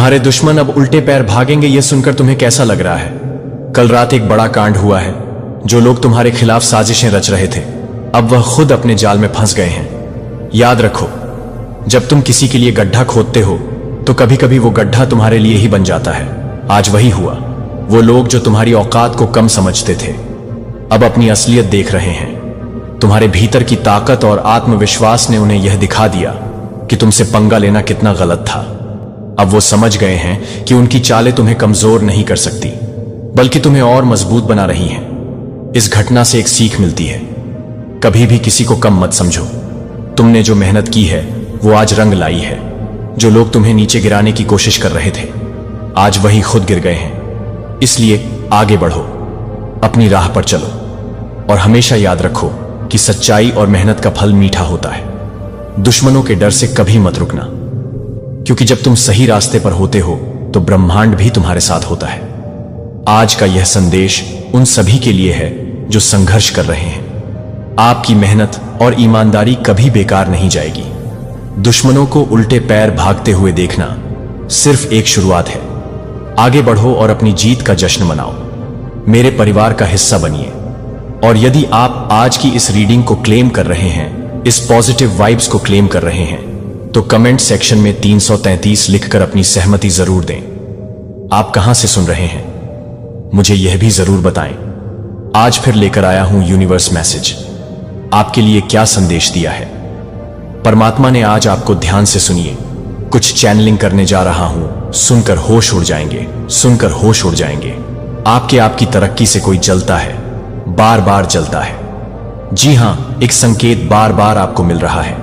तुम्हारे दुश्मन अब उल्टे पैर भागेंगे, यह सुनकर तुम्हें कैसा लग रहा है? कल रात एक बड़ा कांड हुआ है। जो लोग तुम्हारे खिलाफ साजिशें रच रहे थे, अब वह खुद अपने जाल में फंस गए हैं। याद रखो, जब तुम किसी के लिए गड्ढा खोदते हो तो कभी कभी वो गड्ढा तुम्हारे लिए ही बन जाता है। आज वही हुआ। वो लोग जो तुम्हारी औकात को कम समझते थे, अब अपनी असलियत देख रहे हैं। तुम्हारे भीतर की ताकत और आत्मविश्वास ने उन्हें यह दिखा दिया कि तुमसे पंगा लेना कितना गलत था। अब वो समझ गए हैं कि उनकी चालें तुम्हें कमजोर नहीं कर सकती, बल्कि तुम्हें और मजबूत बना रही हैं। इस घटना से एक सीख मिलती है, कभी भी किसी को कम मत समझो। तुमने जो मेहनत की है वो आज रंग लाई है। जो लोग तुम्हें नीचे गिराने की कोशिश कर रहे थे, आज वही खुद गिर गए हैं। इसलिए आगे बढ़ो, अपनी राह पर चलो और हमेशा याद रखो कि सच्चाई और मेहनत का फल मीठा होता है। दुश्मनों के डर से कभी मत रुकना, क्योंकि जब तुम सही रास्ते पर होते हो तो ब्रह्मांड भी तुम्हारे साथ होता है। आज का यह संदेश उन सभी के लिए है जो संघर्ष कर रहे हैं। आपकी मेहनत और ईमानदारी कभी बेकार नहीं जाएगी। दुश्मनों को उल्टे पैर भागते हुए देखना सिर्फ एक शुरुआत है। आगे बढ़ो और अपनी जीत का जश्न मनाओ। मेरे परिवार का हिस्सा बनिए। और यदि आप आज की इस रीडिंग को क्लेम कर रहे हैं, इस पॉजिटिव वाइब्स को क्लेम कर रहे हैं, तो कमेंट सेक्शन में 333 लिखकर अपनी सहमति जरूर दें। आप कहां से सुन रहे हैं मुझे यह भी जरूर बताएं। आज फिर लेकर आया हूं यूनिवर्स मैसेज। आपके लिए क्या संदेश दिया है? परमात्मा ने आज आपको ध्यान से सुनिए। कुछ चैनलिंग करने जा रहा हूं, सुनकर होश उड़ जाएंगे, सुनकर होश उड़ जाएंगे। आपकी तरक्की से कोई जलता है, बार बार जलता है। जी हां, एक संकेत बार बार आपको मिल रहा है।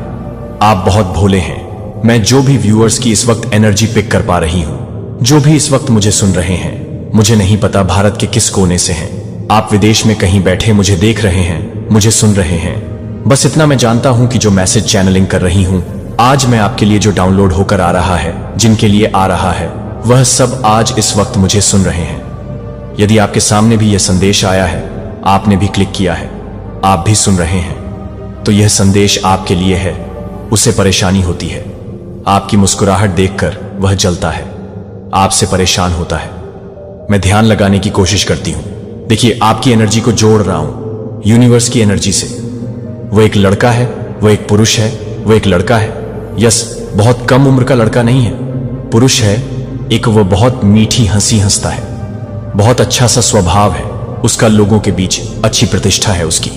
आप बहुत भोले हैं। मैं जो भी व्यूअर्स की इस वक्त एनर्जी पिक कर पा रही हूं, जो भी इस वक्त मुझे सुन रहे हैं, मुझे नहीं पता भारत के किस कोने से हैं। आप विदेश में कहीं बैठे मुझे देख रहे हैं, मुझे सुन रहे हैं। बस इतना मैं जानता हूं कि जो मैसेज चैनलिंग कर रही हूं, आज मैं आपके लिए जो डाउनलोड होकर आ रहा है, जिनके लिए आ रहा है, वह सब आज इस वक्त मुझे सुन रहे हैं। यदि आपके सामने भी यह संदेश आया है, आपने भी क्लिक किया है, आप भी सुन रहे हैं, तो यह संदेश आपके लिए है। उसे परेशानी होती है। आपकी मुस्कुराहट देखकर वह जलता है, आपसे परेशान होता है। मैं ध्यान लगाने की कोशिश करती हूं। देखिए, आपकी एनर्जी को जोड़ रहा हूं यूनिवर्स की एनर्जी से। वो एक लड़का है, वो एक पुरुष है, वो एक लड़का है। यस, बहुत कम उम्र का लड़का नहीं है, पुरुष है एक। वो बहुत मीठी हंसी हंसता है, बहुत अच्छा सा स्वभाव है उसका, लोगों के बीच अच्छी प्रतिष्ठा है उसकी।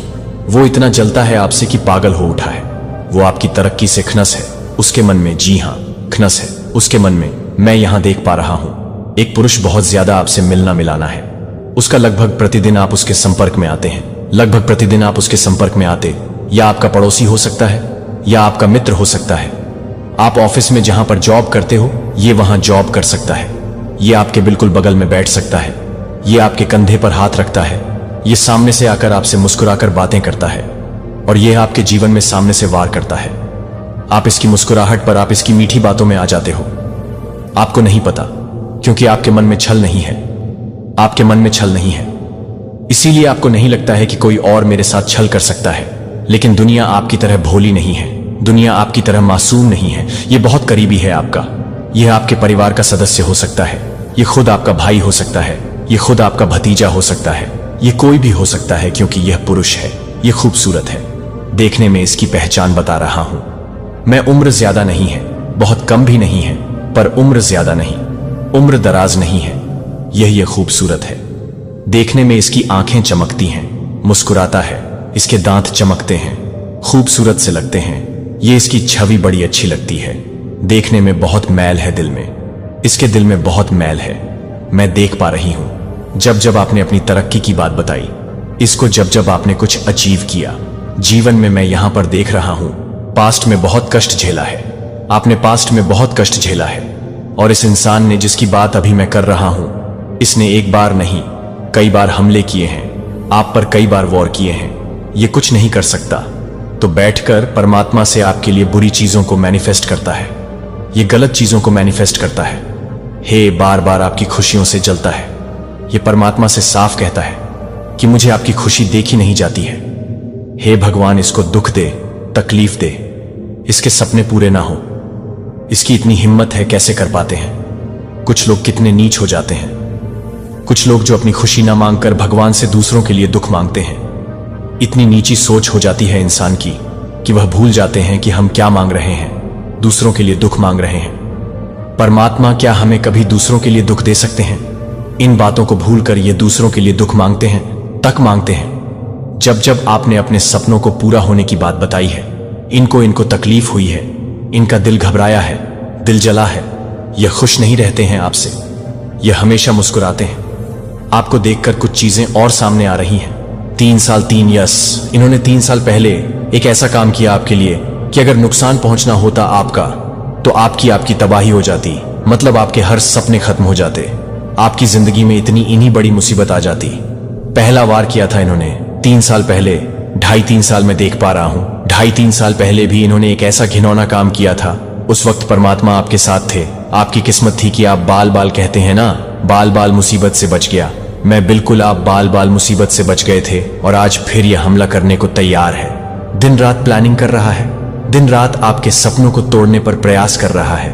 वो इतना जलता है आपसे कि पागल हो उठा है। वो आपकी तरक्की से खनस है उसके मन में। जी हां, खनस है उसके मन में। मैं यहां देख पा रहा हूं एक पुरुष बहुत ज्यादा आपसे मिलना मिलाना है उसका। लगभग प्रतिदिन आप उसके संपर्क में आते हैं, लगभग प्रतिदिन आप उसके संपर्क में आते। या आपका पड़ोसी हो सकता है, या आपका मित्र हो सकता है। आप ऑफिस में जहां पर जॉब करते हो, ये वहां जॉब कर सकता है। ये आपके बिल्कुल बगल में बैठ सकता है। ये आपके कंधे पर हाथ रखता है। ये सामने से आकर आपसे मुस्कुराकर बातें करता है, और यह आपके जीवन में सामने से वार करता है। आप इसकी मुस्कुराहट पर, आप इसकी मीठी बातों में आ जाते हो। आपको नहीं पता, क्योंकि आपके मन में छल नहीं है। आपके मन में छल नहीं है, इसीलिए आपको नहीं लगता है कि कोई और मेरे साथ छल कर सकता है। लेकिन दुनिया आपकी तरह भोली नहीं है, दुनिया आपकी तरह मासूम नहीं है। ये बहुत करीबी है आपका। यह आपके परिवार का सदस्य हो सकता है, ये खुद आपका भाई हो सकता है, ये खुद आपका भतीजा हो सकता है, ये कोई भी हो सकता है, क्योंकि यह पुरुष है, ये खूबसूरत है। देखने में इसकी पहचान बता रहा हूं मैं। उम्र ज्यादा नहीं है, बहुत कम भी नहीं है, पर उम्र ज्यादा नहीं, उम्र दराज नहीं है। यह खूबसूरत है। देखने में इसकी आंखें चमकती हैं, मुस्कुराता है, इसके दांत चमकते हैं, खूबसूरत से लगते हैं। ये इसकी छवि बड़ी अच्छी लगती है। देखने में बहुत मैल है दिल में, इसके दिल में बहुत मैल है। मैं देख पा रही हूं जब जब आपने अपनी तरक्की की बात बताई, इसको जब जब आपने कुछ अचीव किया जीवन में। मैं यहां पर देख रहा हूं पास्ट में बहुत कष्ट झेला है आपने, पास्ट में बहुत कष्ट झेला है। और इस इंसान ने, जिसकी बात अभी मैं कर रहा हूं, इसने एक बार नहीं कई बार हमले किए हैं आप पर, कई बार वॉर किए हैं। ये कुछ नहीं कर सकता तो बैठकर परमात्मा से आपके लिए बुरी चीजों को मैनिफेस्ट करता है, ये गलत चीजों को मैनिफेस्ट करता है। हे, बार बार आपकी खुशियों से जलता है। ये परमात्मा से साफ कहता है कि मुझे आपकी खुशी देखी नहीं जाती है। हे भगवान, इसको दुख दे, तकलीफ दे, इसके सपने पूरे ना हो। इसकी इतनी हिम्मत है, कैसे कर पाते हैं? कुछ लोग कितने नीच हो जाते हैं। कुछ लोग जो अपनी खुशी ना मांगकर भगवान से दूसरों के लिए दुख मांगते हैं। इतनी नीची सोच हो जाती है इंसान की कि वह भूल जाते हैं कि हम क्या मांग रहे हैं, दूसरों के लिए दुख मांग रहे हैं। परमात्मा क्या हमें कभी दूसरों के लिए दुख दे सकते हैं? इन बातों को भूलकर ये दूसरों के लिए दुख मांगते हैं, तक मांगते हैं। जब जब आपने अपने सपनों को पूरा होने की बात बताई है, इनको तकलीफ हुई है, इनका दिल घबराया है, दिल जला है। यह खुश नहीं रहते हैं आपसे, यह हमेशा मुस्कुराते हैं। आपको देखकर कुछ चीजें और सामने आ रही हैं। 3 साल 3 यस, इन्होंने 3 साल पहले एक ऐसा काम किया आपके लिए कि अगर नुकसान पहुंचना होता आपका तो आपकी तबाही हो जाती। मतलब आपके हर सपने खत्म हो जाते। आपकी जिंदगी में इन्हीं बड़ी मुसीबत आ जाती। पहला वार किया था इन्होंने 3 साल पहले। 2.5-3 साल में देख पा रहा हूं, 2.5-3 साल पहले भी इन्होंने एक ऐसा घिनौना काम किया था। उस वक्त परमात्मा आपके साथ थे। आपकी किस्मत थी कि आप बाल बाल कहते हैं ना, बाल बाल मुसीबत से बच गया। मैं बिल्कुल, आप बाल बाल मुसीबत से बच गए थे और आज फिर यह हमला करने को तैयार है। दिन रात प्लानिंग कर रहा है, दिन रात आपके सपनों को तोड़ने पर प्रयास कर रहा है।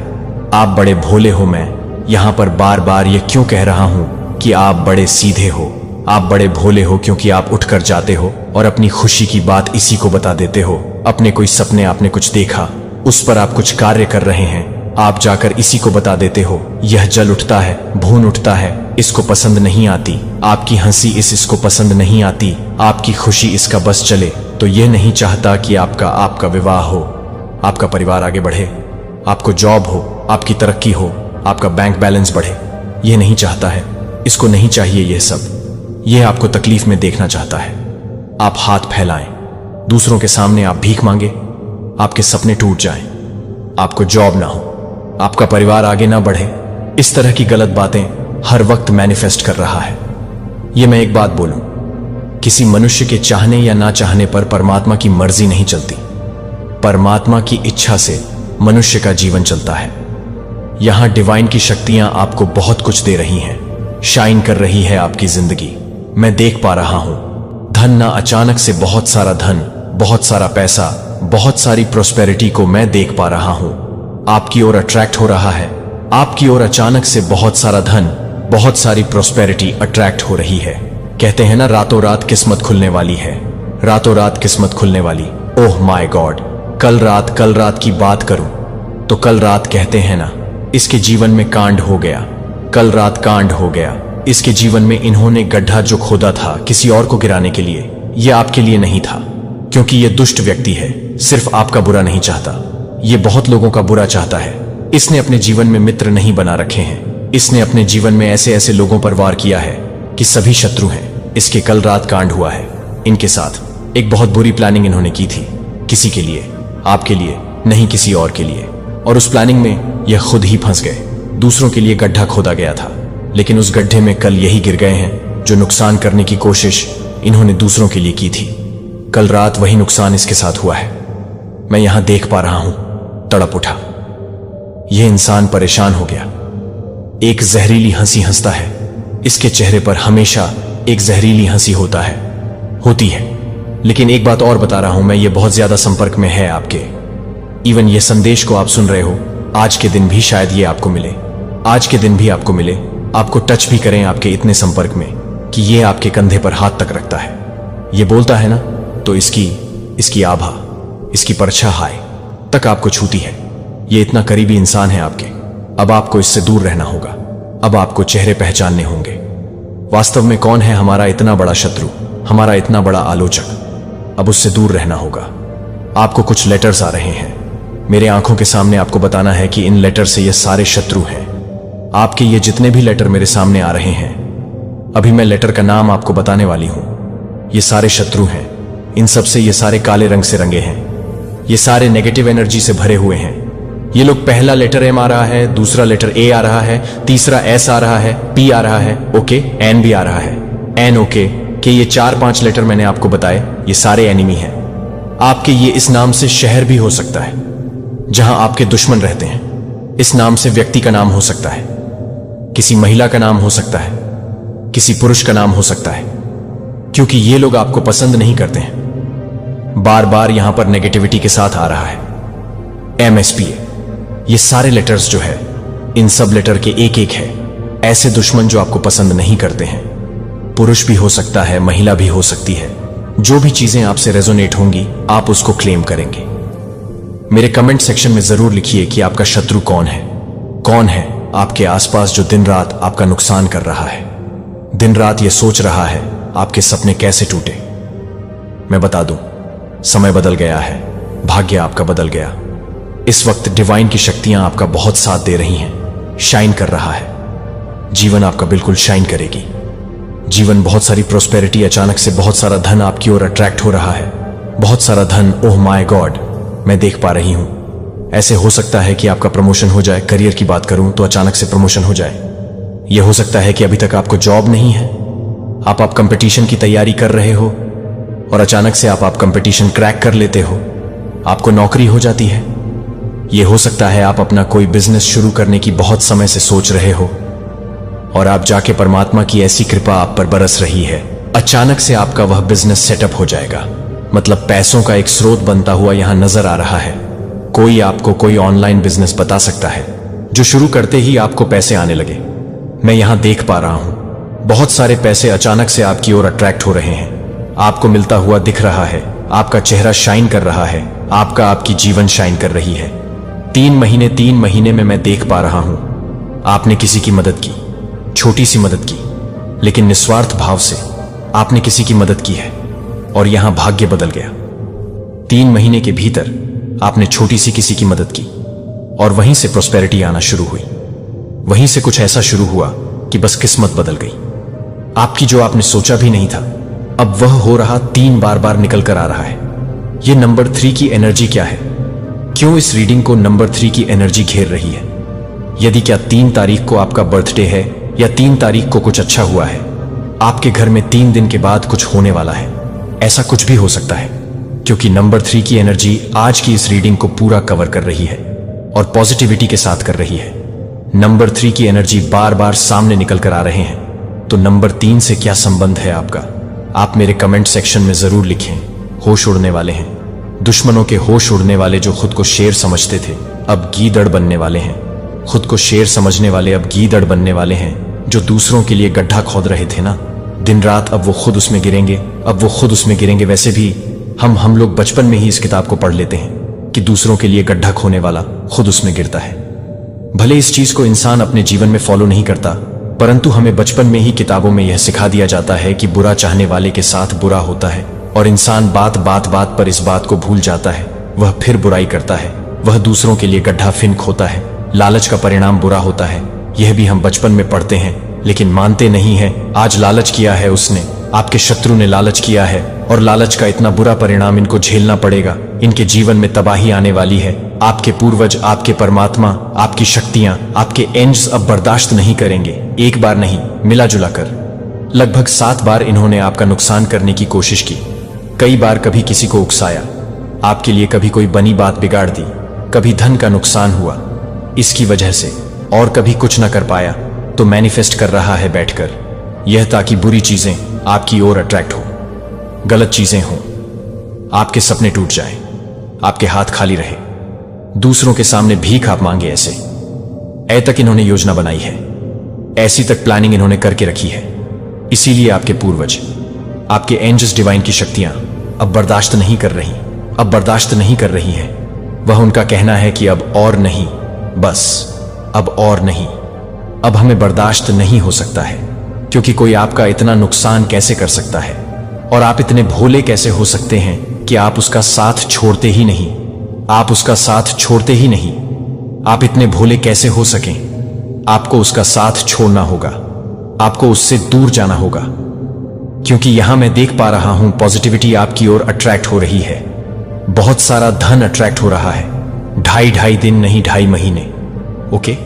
आप बड़े भोले हो। मैं यहां पर बार बार ये क्यों कह रहा हूं कि आप बड़े सीधे हो, आप बड़े भोले हो, क्योंकि आप उठकर जाते हो और अपनी खुशी की बात इसी को बता देते हो। अपने कोई सपने आपने कुछ देखा, उस पर आप कुछ कार्य कर रहे हैं, आप जाकर इसी को बता देते हो। यह जल उठता है, भून उठता है, इसको पसंद नहीं आती। आपकी हंसी इसको पसंद नहीं आती, आपकी खुशी इसका बस चले। तो यह नहीं चाहता कि आपका विवाह हो, आपका परिवार आगे बढ़े, आपको जॉब हो, आपकी तरक्की हो, आपका बैंक बैलेंस बढ़े। यह नहीं चाहता है, इसको नहीं चाहिए यह सब। यह आपको तकलीफ में देखना चाहता है। आप हाथ फैलाएं, दूसरों के सामने आप भीख मांगे, आपके सपने टूट जाएं, आपको जॉब ना हो, आपका परिवार आगे ना बढ़े। इस तरह की गलत बातें हर वक्त मैनिफेस्ट कर रहा है। यह मैं एक बात बोलूं, किसी मनुष्य के चाहने या ना चाहने पर परमात्मा की मर्जी नहीं चलती। परमात्मा की इच्छा से मनुष्य का जीवन चलता है। यहां डिवाइन की शक्तियां आपको बहुत कुछ दे रही हैं, शाइन कर रही है आपकी जिंदगी। मैं देख पा रहा हूं, धन ना अचानक से बहुत सारा धन, बहुत सारा पैसा, बहुत सारी प्रोस्पेरिटी को मैं देख पा रहा हूं आपकी ओर अट्रैक्ट हो रहा है। आपकी ओर अचानक से बहुत सारा धन, बहुत सारी प्रोस्पेरिटी अट्रैक्ट हो रही है। कहते हैं ना, रातों रात किस्मत खुलने वाली है, रातों रात किस्मत खुलने वाली। ओह माय गॉड, कल रात की बात करूं तो कल रात कहते हैं ना, इसके जीवन में कांड हो गया। कल रात कांड हो गया इसके जीवन में। इन्होंने गड्ढा जो खोदा था किसी और को गिराने के लिए, यह आपके लिए नहीं था, क्योंकि यह दुष्ट व्यक्ति है। सिर्फ आपका बुरा नहीं चाहता, यह बहुत लोगों का बुरा चाहता है। इसने अपने जीवन में मित्र नहीं बना रखे हैं। इसने अपने जीवन में ऐसे ऐसे लोगों पर वार किया है कि सभी शत्रु हैं। इसके कल रात कांड हुआ है इनके साथ। एक बहुत बुरी प्लानिंग इन्होंने की थी, किसी के लिए, आपके लिए नहीं, किसी और के लिए। और उस प्लानिंग में यह खुद ही फंस गए। दूसरों के लिए गड्ढा खोदा गया था, लेकिन उस गड्ढे में कल यही गिर गए हैं जो नुकसान करने की कोशिश इन्होंने दूसरों के लिए की थी। कल रात वही नुकसान इसके साथ हुआ है। मैं यहां देख पा रहा हूं, तड़प उठा। यह इंसान परेशान हो गया। एक जहरीली हंसी हंसता है, इसके चेहरे पर हमेशा एक जहरीली हंसी होती है। लेकिन एक बात और बता रहा हूं मैं, ये बहुत ज्यादा संपर्क में है आपके। इवन ये संदेश को आप सुन रहे हो, आज के दिन भी शायद ये आपको मिले, आज के दिन भी आपको मिले, आपको टच भी करें आपके इतने संपर्क में कि ये आपके कंधे पर हाथ तक रखता है। ये बोलता है ना, तो इसकी आभा, इसकी परछाई तक आपको छूती है। ये इतना करीबी इंसान है आपके। अब आपको इससे दूर रहना होगा। अब आपको चेहरे पहचानने होंगे। वास्तव में कौन है हमारा इतना बड़ा शत्रु, हमारा इतना बड़ा आलोचक। अब उससे दूर रहना होगा। आपको कुछ लेटर्स आ रहे हैं, मेरे आंखों के सामने आपको बताना है कि इन लेटर से ये सारे शत्रु हैं। आपके ये जितने भी लेटर मेरे सामने आ रहे हैं, अभी मैं लेटर का नाम आपको बताने वाली हूं। ये सारे शत्रु हैं। इन सब से ये सारे काले रंग से रंगे हैं। ये सारे नेगेटिव एनर्जी से भरे हुए हैं। ये लोग, पहला लेटर एम आ रहा है, दूसरा लेटर ए आ रहा है, तीसरा एस आ रहा है, पी आ रहा है, ओके, एन भी आ रहा है, एन, ओके के ये 4-5 लेटर मैंने आपको बताए, ये सारे एनिमी हैं आपके। ये इस नाम से शहर भी हो सकता है जहां आपके दुश्मन रहते हैं। इस नाम से व्यक्ति का नाम हो सकता है, किसी महिला का नाम हो सकता है, किसी पुरुष का नाम हो सकता है, क्योंकि ये लोग आपको पसंद नहीं करते हैं। बार बार यहां पर नेगेटिविटी के साथ आ रहा है। MSPA, ये सारे लेटर्स जो है इन सब लेटर के एक एक है ऐसे दुश्मन जो आपको पसंद नहीं करते हैं। पुरुष भी हो सकता है, महिला भी हो सकती है। जो भी चीजें आपसे रेजोनेट होंगी आप उसको क्लेम करेंगे। मेरे कमेंट सेक्शन में जरूर लिखिए कि आपका शत्रु कौन है। कौन है आपके आसपास जो दिन रात आपका नुकसान कर रहा है, दिन रात ये सोच रहा है आपके सपने कैसे टूटे। मैं बता दूं, समय बदल गया है, भाग्य आपका बदल गया। इस वक्त डिवाइन की शक्तियां आपका बहुत साथ दे रही हैं, शाइन कर रहा है। जीवन आपका बिल्कुल शाइन करेगी। जीवन बहुत सारी प्रोस्पेरिटी, अचानक से बहुत सारा धन आपकी ओर अट्रैक्ट हो रहा है। बहुत सारा धन, ओह माय गॉड, मैं देख पा रही हूं। ऐसे हो सकता है कि आपका प्रमोशन हो जाए। करियर की बात करूं तो अचानक से प्रमोशन हो जाए। यह हो सकता है कि अभी तक आपको जॉब नहीं है, आप कंपटीशन की तैयारी कर रहे हो और अचानक से आप कंपटीशन क्रैक कर लेते हो, आपको नौकरी हो जाती है। यह हो सकता है आप अपना कोई बिजनेस शुरू करने की बहुत समय से सोच रहे हो और आप जाके परमात्मा की ऐसी कृपा आप पर बरस रही है, अचानक से आपका वह बिजनेस सेटअप हो जाएगा। मतलब पैसों का एक स्रोत बनता हुआ यहां नजर आ रहा है। कोई आपको कोई ऑनलाइन बिजनेस बता सकता है जो शुरू करते ही आपको पैसे आने लगे। मैं यहां देख पा रहा हूं, बहुत सारे पैसे अचानक से आपकी ओर अट्रैक्ट हो रहे हैं, आपको मिलता हुआ दिख रहा है, आपका चेहरा शाइन कर रहा है, आपकी जीवन शाइन कर रही है। 3 महीने में मैं देख पा रहा हूं आपने किसी की मदद की, छोटी सी मदद की, लेकिन निस्वार्थ भाव से आपने किसी की मदद की है और यहां भाग्य बदल गया। 3 महीने के भीतर आपने छोटी सी किसी की मदद की और वहीं से प्रोस्पेरिटी आना शुरू हुई। वहीं से कुछ ऐसा शुरू हुआ कि बस किस्मत बदल गई। आपकी जो आपने सोचा भी नहीं था, अब वह हो रहा 3 बार निकल कर आ रहा है। यह नंबर 3 की एनर्जी क्या है? क्यों इस रीडिंग को नंबर 3 की एनर्जी घेर रही है? यदि क्या 3 तारीख को आपका बर्थडे है या 3 तारीख को कुछ अच्छा हुआ है, आपके घर में 3 दिन के बाद कुछ होने वाला है, ऐसा कुछ भी हो सकता है। क्योंकि नंबर 3 की एनर्जी आज की इस रीडिंग को पूरा कवर कर रही है और पॉजिटिविटी के साथ कर रही है। नंबर 3 की एनर्जी बार सामने निकल कर आ रहे हैं। तो नंबर 3 से क्या संबंध है आपका? आप मेरे कमेंट सेक्शन में जरूर लिखें। होश उड़ने वाले हैं। दुश्मनों के होश उड़ने वाले जो खुद को शेर समझते थे अब गीदड़ बनने वाले हैं। खुद को शेर समझने वाले अब गीदड़ बनने वाले हैं। जो दूसरों के लिए गड्ढा खोद रहे थे ना, दिन रात अब वो खुद उसमें गिरेंगे। वैसे भी हम लोग बचपन में ही इस किताब को पढ़ लेते हैं कि दूसरों के लिए गड्ढा खोने वाला खुद उसमें गिरता है। भले इस चीज को इंसान अपने जीवन में फॉलो नहीं करता, परंतु हमें बचपन में ही किताबों में यह सिखा दिया जाता है कि बुरा चाहने वाले के साथ बुरा होता है और इंसान बात पर इस बात को भूल जाता है। वह फिर बुराई करता है, वह दूसरों के लिए गड्ढा फिर खोता है। लालच का परिणाम बुरा होता है, यह भी हम बचपन में पढ़ते हैं, लेकिन मानते नहीं हैं। आज लालच किया है उसने, आपके शत्रु ने लालच किया है और लालच का इतना बुरा परिणाम इनको झेलना पड़ेगा। इनके जीवन में तबाही आने वाली है। आपके पूर्वज, आपके परमात्मा, आपकी शक्तियां, आपके एंजल्स अब बर्दाश्त नहीं करेंगे। एक बार नहीं, मिला जुला कर लगभग 7 बार इन्होंने आपका नुकसान करने की कोशिश की। कई बार कभी किसी को उकसाया, आपके लिए कभी कोई बनी बात बिगाड़ दी, कभी धन का नुकसान हुआ इसकी वजह से, और कभी कुछ न कर पाया तो मैनिफेस्ट कर रहा है बैठकर, यह ताकि बुरी चीजें आपकी ओर अट्रैक्ट हो, गलत चीजें हों, आपके सपने टूट जाएं, आपके हाथ खाली रहे, दूसरों के सामने भीख आप मांगे। ऐ तक इन्होंने योजना बनाई है, ऐसी तक प्लानिंग इन्होंने करके रखी है। इसीलिए आपके पूर्वज, आपके एंजल्स, डिवाइन की शक्तियां अब बर्दाश्त नहीं कर रही हैं। वह उनका कहना है कि अब और नहीं, बस अब और नहीं, अब हमें बर्दाश्त नहीं हो सकता है। क्योंकि कोई आपका इतना नुकसान कैसे कर सकता है और आप इतने भोले कैसे हो सकते हैं कि आप उसका साथ छोड़ते ही नहीं। आप इतने भोले कैसे हो सकें? आपको उसका साथ छोड़ना होगा, आपको उससे दूर जाना होगा। क्योंकि यहां मैं देख पा रहा हूं पॉजिटिविटी आपकी ओर अट्रैक्ट हो रही है, बहुत सारा धन अट्रैक्ट हो रहा है। 2.5 दिन नहीं, 2.5 महीने, ओके,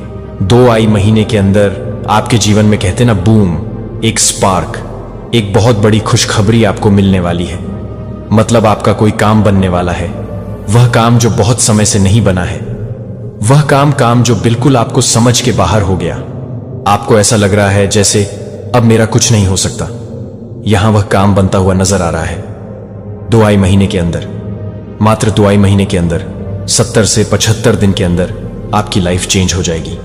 2 महीने के अंदर आपके जीवन में कहते ना बूम, एक स्पार्क, एक बहुत बड़ी खुशखबरी आपको मिलने वाली है। मतलब आपका कोई काम बनने वाला है, वह काम जो बहुत समय से नहीं बना है, वह काम जो बिल्कुल आपको समझ के बाहर हो गया। आपको ऐसा लग रहा है जैसे अब मेरा कुछ नहीं हो सकता। यहां वह काम बनता हुआ नजर आ रहा है। 2 महीने के अंदर, मात्र 2 महीने के अंदर, 70 से 75 दिन के अंदर आपकी लाइफ चेंज हो जाएगी।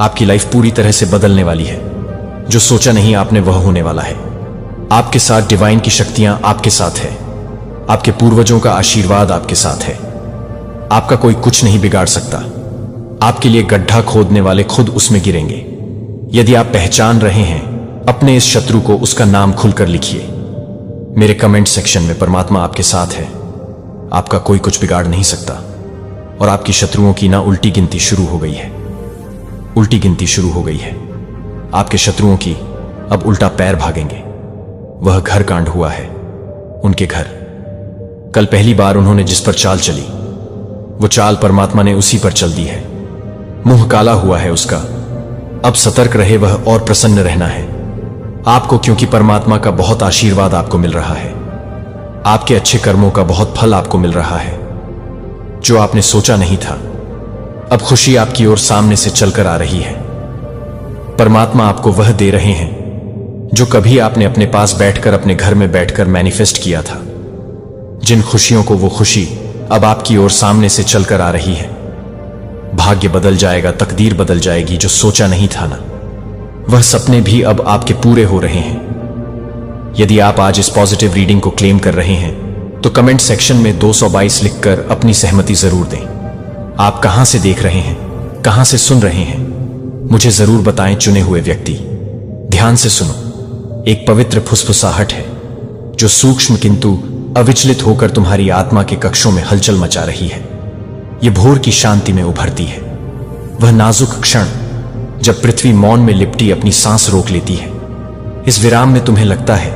आपकी लाइफ पूरी तरह से बदलने वाली है। जो सोचा नहीं आपने वह होने वाला है। आपके साथ डिवाइन की शक्तियां आपके साथ है। आपके पूर्वजों का आशीर्वाद आपके साथ है। आपका कोई कुछ नहीं बिगाड़ सकता। आपके लिए गड्ढा खोदने वाले खुद उसमें गिरेंगे। यदि आप पहचान रहे हैं अपने इस शत्रु को, उसका नाम खुलकर लिखिए। मेरे कमेंट सेक्शन में परमात्मा आपके साथ है। आपका कोई कुछ बिगाड़ नहीं सकता। और आपकी शत्रुओं की ना उल्टी गिनती शुरू हो गई है। उल्टी गिनती शुरू हो गई है। आपके शत्रुओं की अब उल्टा पैर भागेंगे। वह घर कांड हुआ है, उनके घर। कल पहली बार उन्होंने जिस पर चाल चली, वो चाल परमात्मा ने उसी पर चल दी है। मुंह काला हुआ है उसका। अब सतर्क रहे वह और प्रसन्न रहना है आपको, क्योंकि परमात्मा का बहुत आशीर्वाद आपको मिल रहा है। आपके अच्छे कर्मों का बहुत फल आपको मिल रहा है। जो आपने सोचा नहीं था, अब खुशी आपकी ओर सामने से चलकर आ रही है। परमात्मा आपको वह दे रहे हैं जो कभी आपने अपने पास बैठकर, अपने घर में बैठकर मैनिफेस्ट किया था। जिन खुशियों को, वो खुशी अब आपकी ओर सामने से चलकर आ रही है। भाग्य बदल जाएगा, तकदीर बदल जाएगी। जो सोचा नहीं था ना, वह सपने भी अब आपके पूरे हो रहे हैं। यदि आप आज इस पॉजिटिव रीडिंग को क्लेम कर रहे हैं तो कमेंट सेक्शन में 222 लिखकर अपनी सहमति जरूर दें। आप कहां से देख रहे हैं, कहां से सुन रहे हैं, मुझे जरूर बताएं। चुने हुए व्यक्ति, ध्यान से सुनो। एक पवित्र फुसफुसाहट है जो सूक्ष्म किंतु अविचलित होकर तुम्हारी आत्मा के कक्षों में हलचल मचा रही है। यह भोर की शांति में उभरती है। वह नाजुक क्षण जब पृथ्वी मौन में लिपटी अपनी सांस रोक लेती है। इस विराम में तुम्हें लगता है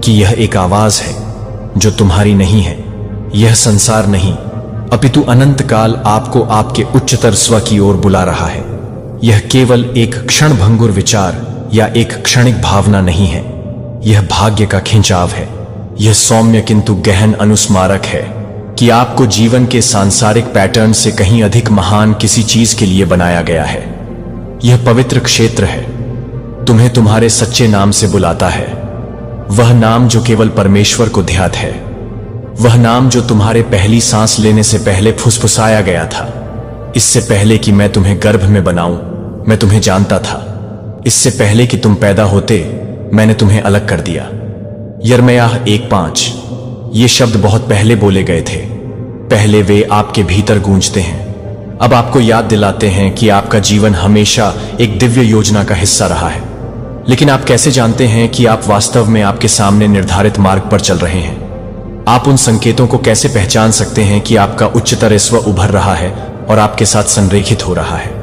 कि यह एक आवाज है जो तुम्हारी नहीं है। यह संसार नहीं, अपितु अनंत काल आपको आपके उच्चतर स्व की ओर बुला रहा है। यह केवल एक क्षण भंगुर विचार या एक क्षणिक भावना नहीं है। यह भाग्य का खिंचाव है। यह सौम्य किंतु गहन अनुस्मारक है कि आपको जीवन के सांसारिक पैटर्न से कहीं अधिक महान किसी चीज के लिए बनाया गया है। यह पवित्र क्षेत्र है, तुम्हें तुम्हारे सच्चे नाम से बुलाता है। वह नाम जो केवल परमेश्वर को ध्यात है। वह नाम जो तुम्हारे पहली सांस लेने से पहले फुसफुसाया गया था। इससे पहले कि मैं तुम्हें गर्भ में बनाऊं, मैं तुम्हें जानता था। इससे पहले कि तुम पैदा होते, मैंने तुम्हें अलग कर दिया। यिर्मयाह 1:5। ये शब्द बहुत पहले बोले गए थे। पहले वे आपके भीतर गूंजते हैं। अब आपको याद दिलाते हैं कि आपका जीवन हमेशा एक दिव्य योजना का हिस्सा रहा है। लेकिन आप कैसे जानते हैं कि आप वास्तव में आपके सामने निर्धारित मार्ग पर चल रहे हैं? आप उन संकेतों को कैसे पहचान सकते हैं कि आपका उच्चतर स्व उभर रहा है और आपके साथ संरेखित हो रहा है?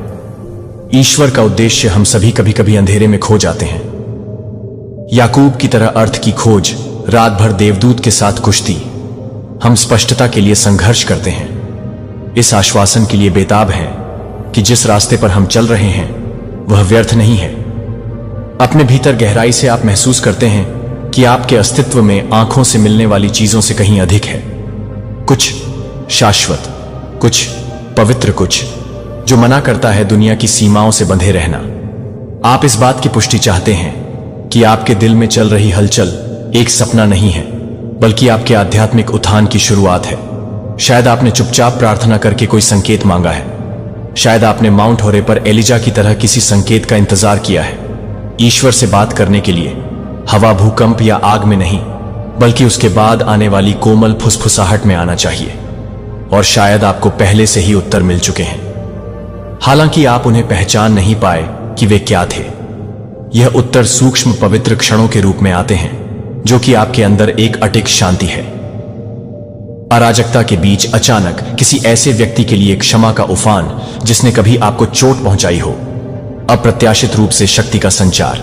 ईश्वर का उद्देश्य हम सभी कभी कभी अंधेरे में खो जाते हैं। याकूब की तरह अर्थ की खोज, रात भर देवदूत के साथ कुश्ती। हम स्पष्टता के लिए संघर्ष करते हैं, इस आश्वासन के लिए बेताब हैं कि जिस रास्ते पर हम चल रहे हैं वह व्यर्थ नहीं है। अपने भीतर गहराई से आप महसूस करते हैं कि आपके अस्तित्व में आंखों से मिलने वाली चीजों से कहीं अधिक है। कुछ शाश्वत, कुछ पवित्र, कुछ जो मना करता है दुनिया की सीमाओं से बंधे रहना। आप इस बात की पुष्टि चाहते हैं कि आपके दिल में चल रही हलचल एक सपना नहीं है, बल्कि आपके आध्यात्मिक उत्थान की शुरुआत है। शायद आपने चुपचाप प्रार्थना करके कोई संकेत मांगा है। शायद आपने माउंट होरे पर एलिजा की तरह किसी संकेत का इंतजार किया है। ईश्वर से बात करने के लिए हवा, भूकंप या आग में नहीं, बल्कि उसके बाद आने वाली कोमल फुसफुसाहट में आना चाहिए। और शायद आपको पहले से ही उत्तर मिल चुके हैं, हालांकि आप उन्हें पहचान नहीं पाए कि वे क्या थे। यह उत्तर सूक्ष्म पवित्र क्षणों के रूप में आते हैं, जो कि आपके अंदर एक अटूट शांति है। अराजकता के बीच अचानक किसी ऐसे व्यक्ति के लिए क्षमा का उफान जिसने कभी आपको चोट पहुंचाई हो। अप्रत्याशित रूप से शक्ति का संचार।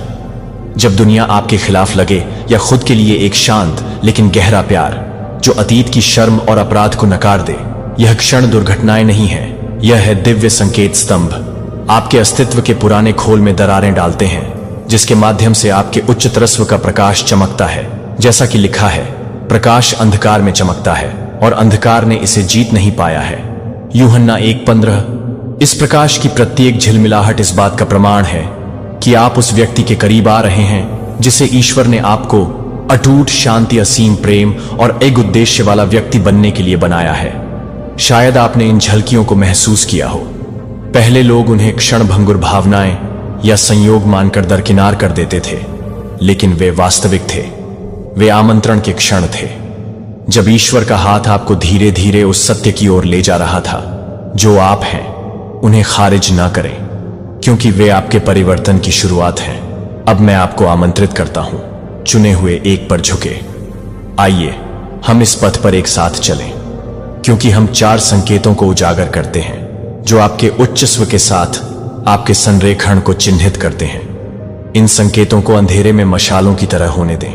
जब दुनिया आपके खिलाफ लगे, या खुद के लिए एक शांत लेकिन गहरा प्यार जो अतीत की शर्म और अपराध को नकार दे। यह क्षण दुर्घटनाएं नहीं है, यह है दिव्य संकेत स्तंभ। आपके अस्तित्व के पुराने खोल में दरारें डालते हैं, जिसके माध्यम से आपके उच्चतरस्व का प्रकाश चमकता है। जैसा कि लिखा है, प्रकाश अंधकार में चमकता है और अंधकार ने इसे जीत नहीं पाया है। यूहन्ना 1:15। इस प्रकाश की प्रत्येक झिलमिलाहट इस बात का प्रमाण है कि आप उस व्यक्ति के करीब आ रहे हैं जिसे ईश्वर ने आपको अटूट शांति, असीम प्रेम और एक उद्देश्य वाला व्यक्ति बनने के लिए बनाया है। शायद आपने इन झलकियों को महसूस किया हो। पहले लोग उन्हें क्षणभंगुर भावनाएं या संयोग मानकर दरकिनार कर देते थे, लेकिन वे वास्तविक थे। वे आमंत्रण के क्षण थे, जब ईश्वर का हाथ आपको धीरे धीरे उस सत्य की ओर ले जा रहा था जो आप हैं। उन्हें खारिज ना करें, क्योंकि वे आपके परिवर्तन की शुरुआत हैं। अब मैं आपको आमंत्रित करता हूं, चुने हुए एक पर झुके। आइए हम इस पथ पर एक साथ चलें, क्योंकि हम 4 संकेतों को उजागर करते हैं जो आपके उच्च स्व के साथ आपके संरेखण को चिन्हित करते हैं। इन संकेतों को अंधेरे में मशालों की तरह होने दें।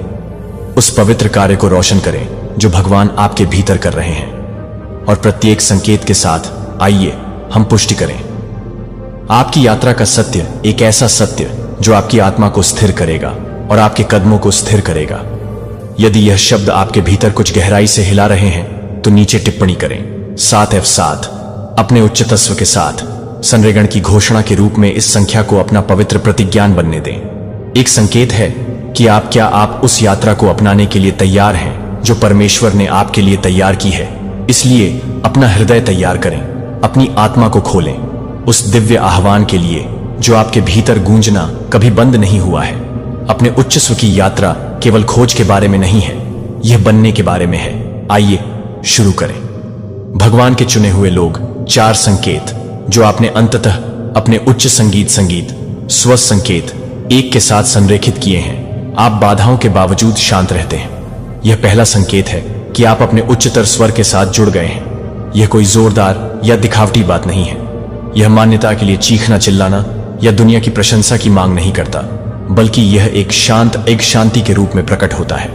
उस पवित्र कार्य को रोशन करें जो भगवान आपके भीतर कर रहे हैं, और प्रत्येक संकेत के साथ आइए हम पुष्टि करें। आपकी यात्रा का सत्य एक ऐसा सत्य जो आपकी आत्मा को स्थिर करेगा और आपके कदमों को स्थिर करेगा। यदि यह शब्द आपके भीतर कुछ गहराई से हिला रहे हैं तो नीचे टिप्पणी करें 7F7 अपने उच्च तत्व के साथ संरेखण की घोषणा के रूप में इस संख्या को अपना पवित्र प्रतिज्ञान बनने दें। एक संकेत है कि आप उस यात्रा को अपनाने के लिए तैयार हैं जो परमेश्वर ने आपके लिए तैयार की है। इसलिए अपना हृदय तैयार करें, अपनी आत्मा को खोलें उस दिव्य आह्वान के लिए जो आपके भीतर गूंजना कभी बंद नहीं हुआ है। अपने उच्च स्व की यात्रा केवल खोज के बारे में नहीं है, यह बनने के बारे में है। आइए शुरू करें। भगवान के चुने हुए लोग 4 संकेत जो आपने अंततः अपने उच्च संगीत स्व संकेत 1 के साथ संरेखित किए हैं। आप बाधाओं के बावजूद शांत रहते हैं। यह पहला संकेत है कि आप अपने उच्चतर स्वर के साथ जुड़ गए हैं। यह कोई जोरदार या दिखावटी बात नहीं है। यह मान्यता के लिए चीखना चिल्लाना या दुनिया की प्रशंसा की मांग नहीं करता, बल्कि यह एक शांति के रूप में प्रकट होता है।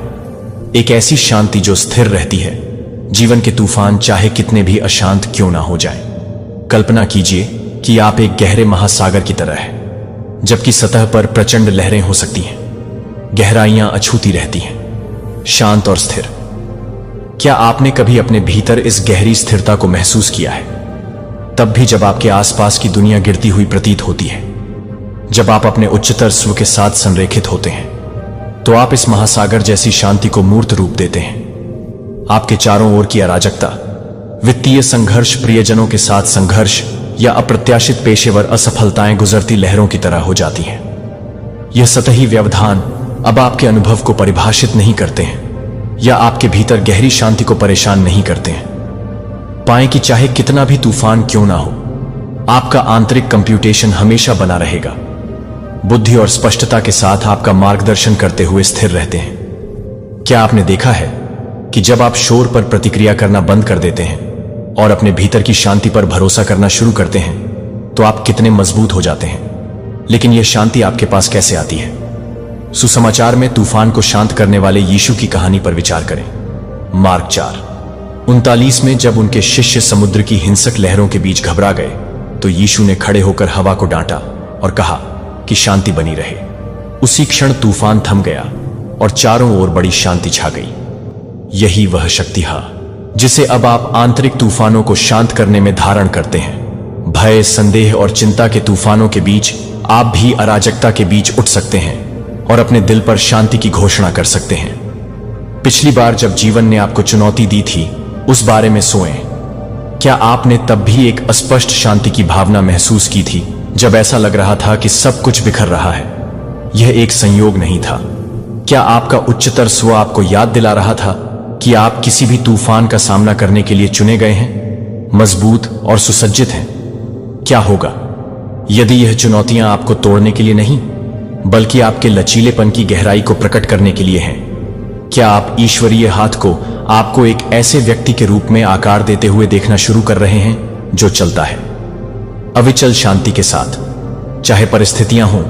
एक ऐसी शांति जो स्थिर रहती है, जीवन के तूफान चाहे कितने भी अशांत क्यों ना हो जाएं। कल्पना कीजिए कि आप एक गहरे महासागर की तरह हैं, जबकि सतह पर प्रचंड लहरें हो सकती हैं। गहराइयां अछूती रहती हैं, शांत और स्थिर। क्या आपने कभी अपने भीतर इस गहरी स्थिरता को महसूस किया है? तब भी जब आपके आसपास की दुनिया गिरती हुई प्रतीत होती है। जब आप अपने उच्चतर स्व के साथ संरेखित होते हैं, तो आप इस महासागर जैसी शांति को मूर्त रूप देते हैं। आपके चारों ओर की अराजकता, वित्तीय संघर्ष, प्रियजनों के साथ संघर्ष या अप्रत्याशित पेशेवर असफलताएं गुजरती लहरों की तरह हो जाती हैं। यह सतही व्यवधान अब आपके अनुभव को परिभाषित नहीं करते हैं या आपके भीतर गहरी शांति को परेशान नहीं करते हैं। पाएं कि चाहे कितना भी तूफान क्यों ना हो, आपका आंतरिक कंप्यूटेशन हमेशा बना रहेगा, बुद्धि और स्पष्टता के साथ आपका मार्गदर्शन करते हुए स्थिर रहते हैं। क्या आपने देखा है कि जब आप शोर पर प्रतिक्रिया करना बंद कर देते हैं और अपने भीतर की शांति पर भरोसा करना शुरू करते हैं, तो आप कितने मजबूत हो जाते हैं। लेकिन यह शांति आपके पास कैसे आती है? सुसमाचार में तूफान को शांत करने वाले यीशु की कहानी पर विचार करें। मार्क 4:39 में जब उनके शिष्य समुद्र की हिंसक लहरों के बीच घबरा गए, तो यीशु ने खड़े होकर हवा को डांटा और कहा कि शांति बनी रहे। उसी क्षण तूफान थम गया और चारों ओर बड़ी शांति छा गई। यही वह शक्ति है जिसे अब आप आंतरिक तूफानों को शांत करने में धारण करते हैं। भय, संदेह और चिंता के तूफानों के बीच आप भी अराजकता के बीच उठ सकते हैं और अपने दिल पर शांति की घोषणा कर सकते हैं। पिछली बार जब जीवन ने आपको चुनौती दी थी, उस बारे में सोचें। क्या आपने तब भी एक अस्पष्ट शांति की भावना महसूस की थी, जब ऐसा लग रहा था कि सब कुछ बिखर रहा है? यह एक संयोग नहीं था। क्या आपका उच्चतर स्व आपको याद दिला रहा था कि आप किसी भी तूफान का सामना करने के लिए चुने गए हैं, मजबूत और सुसज्जित हैं? क्या होगा यदि यह चुनौतियां आपको तोड़ने के लिए नहीं, बल्कि आपके लचीलेपन की गहराई को प्रकट करने के लिए हैं? क्या आप ईश्वरीय हाथ को आपको एक ऐसे व्यक्ति के रूप में आकार देते हुए देखना शुरू कर रहे हैं जो चलता है अविचल शांति के साथ, चाहे परिस्थितियां हों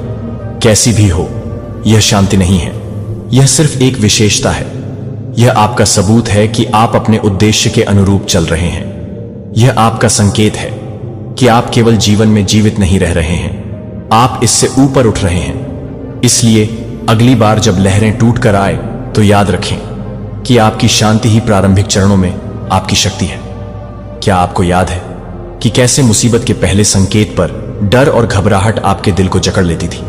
कैसी भी हो? यह शांति नहीं है, यह सिर्फ एक विशेषता है। यह आपका सबूत है कि आप अपने उद्देश्य के अनुरूप चल रहे हैं। यह आपका संकेत है कि आप केवल जीवन में जीवित नहीं रह रहे हैं, आप इससे ऊपर उठ रहे हैं। इसलिए अगली बार जब लहरें टूट कर आए, तो याद रखें कि आपकी शांति ही प्रारंभिक चरणों में आपकी शक्ति है। क्या आपको याद है कि कैसे मुसीबत के पहले संकेत पर डर और घबराहट आपके दिल को जकड़ लेती थी?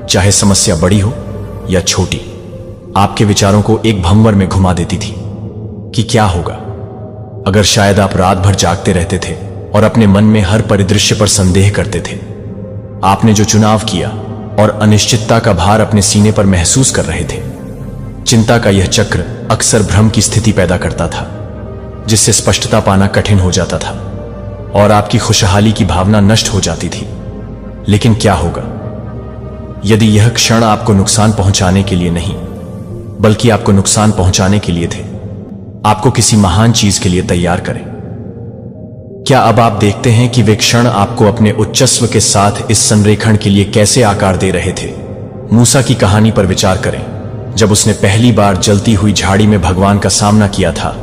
चाहे समस्या बड़ी हो या छोटी, आपके विचारों को एक भंवर में घुमा देती थी कि क्या होगा अगर शायद आप रात भर जागते रहते थे और अपने मन में हर परिदृश्य पर संदेह करते थे। आपने जो चुनाव किया और अनिश्चितता का भार अपने सीने पर महसूस कर रहे थे। चिंता का यह चक्र अक्सर भ्रम की स्थिति पैदा करता था, जिससे स्पष्टता पाना कठिन हो जाता था और आपकी खुशहाली की भावना नष्ट हो जाती थी। लेकिन क्या होगा यदि यह क्षण आपको नुकसान पहुंचाने के लिए नहीं, बल्कि आपको नुकसान पहुंचाने के लिए थे, आपको किसी महान चीज के लिए तैयार करें? क्या अब आप देखते हैं कि वे क्षण आपको अपने उच्चस्व के साथ इस संरेखण के लिए कैसे आकार दे रहे थे? मूसा की कहानी पर विचार करें, जब उसने पहली बार जलती हुई झाड़ी में भगवान का सामना किया था।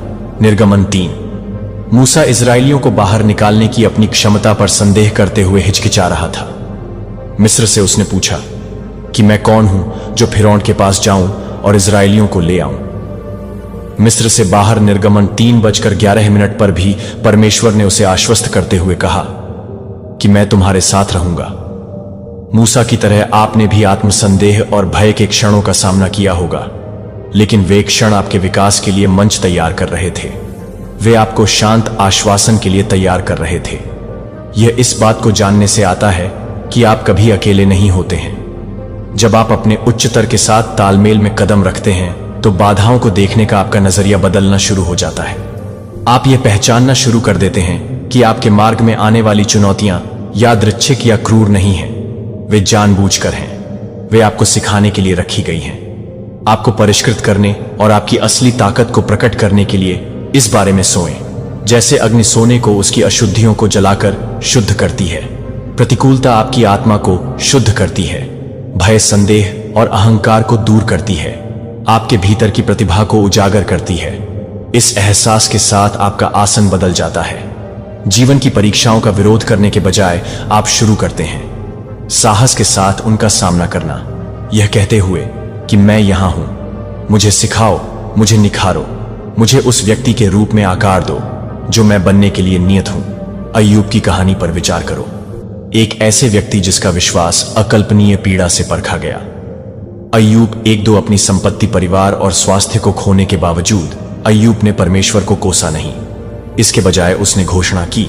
निर्गमन 3। मूसा इजरायलियों को बाहर निकालने की अपनी क्षमता पर संदेह करते हुए हिचकिचा रहा था। मिस्र से उसने पूछा कि मैं कौन हूं जो फिरौन के पास जाऊं और इजरायलियों को ले आऊं। मिस्र से बाहर निर्गमन 3:11 पर भी परमेश्वर ने उसे आश्वस्त करते हुए कहा कि मैं तुम्हारे साथ रहूंगा। मूसा की तरह आपने भी आत्मसंदेह और भय के क्षणों का सामना किया होगा, लेकिन वे क्षण आपके विकास के लिए मंच तैयार कर रहे थे। वे आपको शांत आश्वासन के लिए तैयार कर रहे थे। यह इस बात को जानने से आता है कि आप कभी अकेले नहीं होते हैं। जब आप अपने उच्चतर के साथ तालमेल में कदम रखते हैं तो बाधाओं को देखने का आपका नजरिया बदलना शुरू हो जाता है। आप यह पहचानना शुरू कर देते हैं कि आपके मार्ग में आने वाली चुनौतियां यादृच्छिक या क्रूर नहीं हैं, वे जानबूझकर हैं। वे आपको सिखाने के लिए रखी गई हैं, आपको परिष्कृत करने और आपकी असली ताकत को प्रकट करने के लिए। इस बारे में सोएं, जैसे अग्नि सोने को उसकी अशुद्धियों को जलाकर शुद्ध करती है। प्रतिकूलता आपकी आत्मा को शुद्ध करती है, भय, संदेह और अहंकार को दूर करती है, आपके भीतर की प्रतिभा को उजागर करती है। इस एहसास के साथ आपका आसन बदल जाता है। जीवन की परीक्षाओं का विरोध करने के बजाय आप शुरू करते हैं साहस के साथ उनका सामना करना, यह कहते हुए कि मैं यहां हूं, मुझे सिखाओ, मुझे निखारो, मुझे उस व्यक्ति के रूप में आकार दो जो मैं बनने के लिए नियत हूं। अय्यूब की कहानी पर विचार करो, एक ऐसे व्यक्ति जिसका विश्वास अकल्पनीय पीड़ा से परखा गया। अय्यूब 1-2 अपनी संपत्ति, परिवार और स्वास्थ्य को खोने के बावजूद अय्यूब ने परमेश्वर को कोसा नहीं। इसके बजाय उसने घोषणा की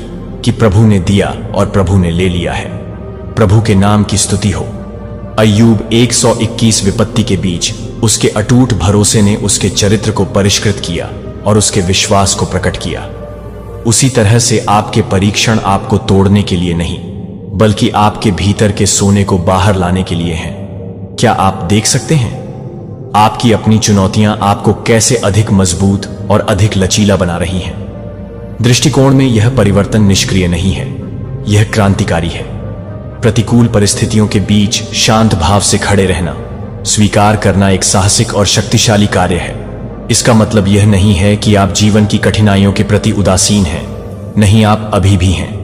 कि प्रभु ने दिया और प्रभु ने ले लिया है, प्रभु के नाम की स्तुति हो। अय्यूब 121 विपत्ति के बीच उसके अटूट भरोसे ने उसके चरित्र को परिष्कृत किया और उसके विश्वास को प्रकट किया। उसी तरह से आपके परीक्षण आपको तोड़ने के लिए नहीं, बल्कि आपके भीतर के सोने को बाहर लाने के लिए हैं। क्या आप देख सकते हैं आपकी अपनी चुनौतियां आपको कैसे अधिक मजबूत और अधिक लचीला बना रही हैं? दृष्टिकोण में यह परिवर्तन निष्क्रिय नहीं है, यह क्रांतिकारी है। प्रतिकूल परिस्थितियों के बीच शांत भाव से खड़े रहना, स्वीकार करना एक साहसिक और शक्तिशाली कार्य है। इसका मतलब यह नहीं है कि आप जीवन की कठिनाइयों के प्रति उदासीन हैं, नहीं, आप अभी भी हैं।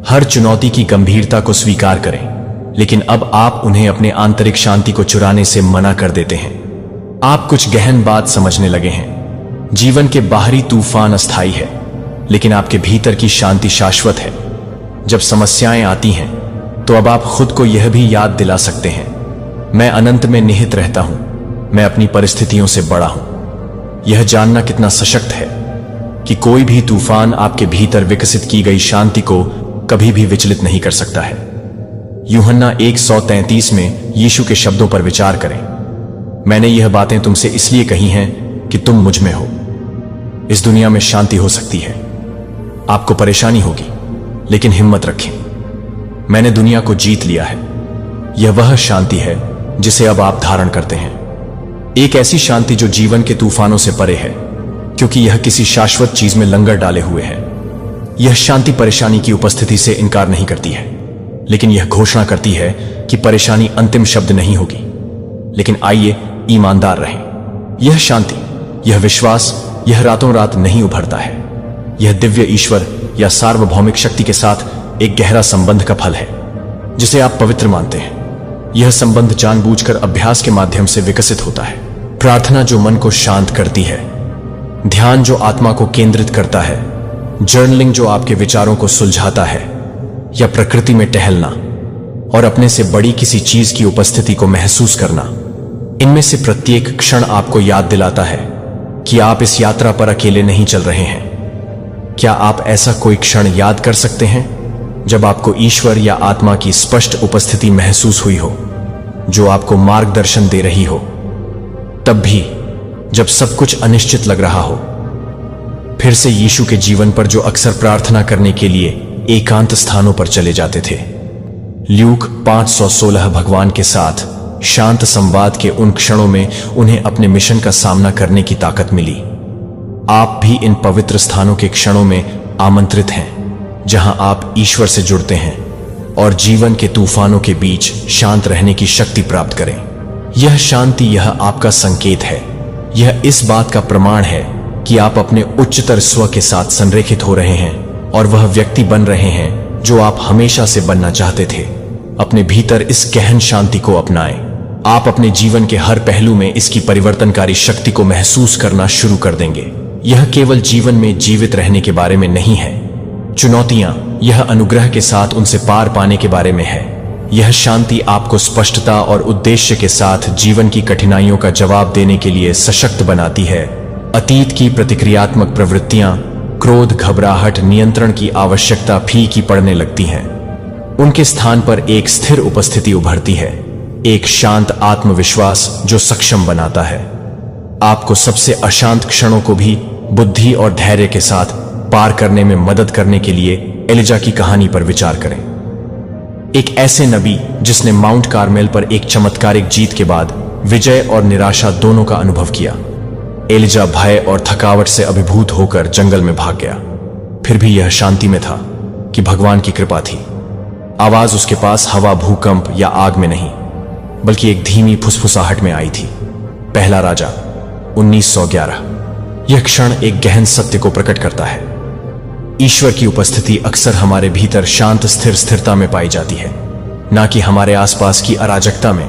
हर चुनौती की गंभीरता को स्वीकार करें, लेकिन अब आप उन्हें अपने आंतरिक शांति को चुराने से मना कर देते हैं। आप कुछ गहन बात समझने लगे हैं। जीवन के बाहरी तूफान अस्थायी है, लेकिन आपके भीतर की शांति शाश्वत है। जब समस्याएं आती हैं तो अब आप खुद को यह भी याद दिला सकते हैं, मैं अनंत में निहित रहता हूं, मैं अपनी परिस्थितियों से बड़ा हूं। यह जानना कितना सशक्त है कि कोई भी तूफान आपके भीतर विकसित की गई शांति को कभी भी विचलित नहीं कर सकता है। यूहन्ना 1:33 में यीशु के शब्दों पर विचार करें, मैंने यह बातें तुमसे इसलिए कही हैं कि तुम मुझ में हो। इस दुनिया में शांति हो सकती है, आपको परेशानी होगी, लेकिन हिम्मत रखें, मैंने दुनिया को जीत लिया है। यह वह शांति है जिसे अब आप धारण करते हैं, एक ऐसी शांति जो जीवन के तूफानों से परे है, क्योंकि यह किसी शाश्वत चीज में लंगर डाले हुए है। यह शांति परेशानी की उपस्थिति से इनकार नहीं करती है, लेकिन यह घोषणा करती है कि परेशानी अंतिम शब्द नहीं होगी। लेकिन आइए ईमानदार रहें, यह शांति, यह विश्वास, यह रातों रात नहीं उभरता है। यह दिव्य ईश्वर या सार्वभौमिक शक्ति के साथ एक गहरा संबंध का फल है, जिसे आप पवित्र मानते हैं। यह संबंध जानबूझकर अभ्यास के माध्यम से विकसित होता है। प्रार्थना जो मन को शांत करती है, ध्यान जो आत्मा को केंद्रित करता है, जर्नलिंग जो आपके विचारों को सुलझाता है, या प्रकृति में टहलना और अपने से बड़ी किसी चीज की उपस्थिति को महसूस करना, इनमें से प्रत्येक क्षण आपको याद दिलाता है कि आप इस यात्रा पर अकेले नहीं चल रहे हैं। क्या आप ऐसा कोई क्षण याद कर सकते हैं जब आपको ईश्वर या आत्मा की स्पष्ट उपस्थिति महसूस हुई हो, जो आपको मार्गदर्शन दे रही हो, तब भी जब सब कुछ अनिश्चित लग रहा हो? फिर से यीशु के जीवन पर जो अक्सर प्रार्थना करने के लिए एकांत स्थानों पर चले जाते थे। ल्यूक 5:16 भगवान के साथ शांत संवाद के उन क्षणों में उन्हें अपने मिशन का सामना करने की ताकत मिली। आप भी इन पवित्र स्थानों के क्षणों में आमंत्रित हैं, जहां आप ईश्वर से जुड़ते हैं और जीवन के तूफानों के बीच शांत रहने की शक्ति प्राप्त करें। यह शांति, यह आपका संकेत है, यह इस बात का प्रमाण है कि आप अपने उच्चतर स्व के साथ संरेखित हो रहे हैं और वह व्यक्ति बन रहे हैं जो आप हमेशा से बनना चाहते थे। अपने भीतर इस गहन शांति को अपनाएं। आप अपने जीवन के हर पहलू में इसकी परिवर्तनकारी शक्ति को महसूस करना शुरू कर देंगे। यह केवल जीवन में जीवित रहने के बारे में नहीं है। चुनौतियां, यह अनुग्रह के साथ उनसे पार पाने के बारे में है। यह शांति आपको स्पष्टता और उद्देश्य के साथ जीवन की कठिनाइयों का जवाब देने के लिए सशक्त बनाती है। अतीत की प्रतिक्रियात्मक प्रवृत्तियां, क्रोध, घबराहट, नियंत्रण की आवश्यकता फीकी पड़ने लगती हैं। उनके स्थान पर एक स्थिर उपस्थिति उभरती है, एक शांत आत्मविश्वास जो सक्षम बनाता है। आपको सबसे अशांत क्षणों को भी बुद्धि और धैर्य के साथ पार करने में मदद करने के लिए एलिजा की कहानी पर विचार करें। एक ऐसे नबी जिसने माउंट कार्मेल पर एक चमत्कारिक जीत के बाद विजय और निराशा दोनों का अनुभव किया। एलिजा भय और थकावट से अभिभूत होकर जंगल में भाग गया। फिर भी यह शांति में था कि भगवान की कृपा थी। आवाज उसके पास हवा, भूकंप या आग में नहीं, बल्कि एक धीमी फुसफुसाहट में आई थी। पहला राजा 1911। यह क्षण एक गहन सत्य को प्रकट करता है। ईश्वर की उपस्थिति अक्सर हमारे भीतर शांत स्थिरता में पाई जाती है, ना कि हमारे आसपास की अराजकता में।